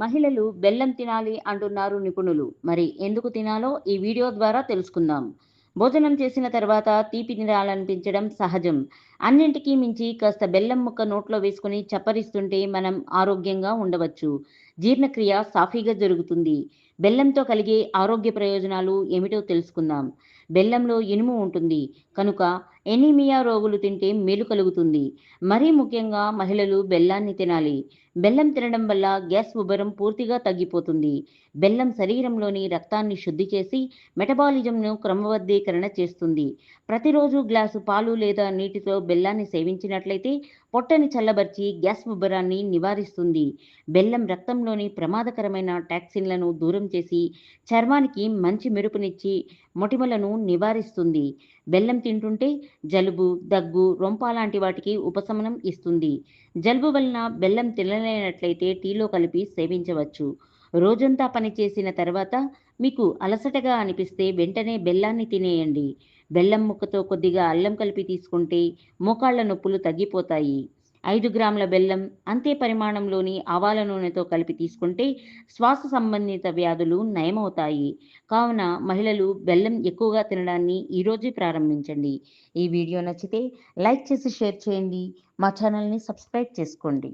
మహిళలు బెల్లం తినాలి అంటున్నారు నిపుణులు. మరి ఎందుకు తినాలో ఈ వీడియో ద్వారా తెలుసుకుందాం. భోజనం చేసిన తర్వాత తీపి తినాలనిపించడం సహజం. అన్నింటికీ మించి కాస్త బెల్లం ముక్క నోట్లో వేసుకొని చప్పరిస్తుంటే మనం ఆరోగ్యంగా ఉండవచ్చు. జీర్ణక్రియ సాఫీగా జరుగుతుంది. బెల్లంతో కలిగే ఆరోగ్య ప్రయోజనాలు ఏమిటో తెలుసుకుందాం. బెల్లంలో ఇనుము ఉంటుంది. కనుక ఎనీమియా రోగులు తింటే మేలు కలుగుతుంది. మరీ ముఖ్యంగా మహిళలు బెల్లాన్ని తినాలి. బెల్లం తినడం వల్ల గ్యాస్ ఉబ్బరం పూర్తిగా తగ్గిపోతుంది. బెల్లం శరీరంలోని రక్తాన్ని శుద్ధి చేసి మెటబాలిజంను క్రమబద్ధీకరణ చేస్తుంది. ప్రతిరోజు గ్లాసు పాలు లేదా నీటితో బెల్లాన్ని సేవించినట్లయితే పొట్టని చల్లబర్చి గ్యాస్ ఉబ్బరాన్ని నివారిస్తుంది. బెల్లం రక్తంలోని ప్రమాదకరమైన టాక్సిన్లను దూరం చేసి చర్మానికి మంచి మెరుపునిచ్చి మొటిమలను నివారిస్తుంది. బెల్లం తింటుంటే జలుబు, దగ్గు, రొంప లాంటి వాటికి ఉపశమనం ఇస్తుంది. జలుబు వలన బెల్లం తినలేనట్లయితే టీలో కలిపి సేవించవచ్చు. రోజంతా పనిచేసిన తర్వాత మీకు అలసటగా అనిపిస్తే వెంటనే బెల్లాన్ని తినేయండి. బెల్లం ముక్కతో కొద్దిగా అల్లం కలిపి తీసుకుంటే మోకాళ్ల నొప్పులు తగ్గిపోతాయి. 5 గ్రాముల బెల్లం అంతే పరిమాణంలోని ఆవాల నూనెతో కలిపి తీసుకుంటే శ్వాస సంబంధిత వ్యాధులు నయమవుతాయి. కావున మహిళలు బెల్లం ఎక్కువగా తినడాన్ని ఈరోజే ప్రారంభించండి. ఈ వీడియో నచ్చితే లైక్ చేసి షేర్ చేయండి. మా ఛానల్ని సబ్స్క్రైబ్ చేసుకోండి.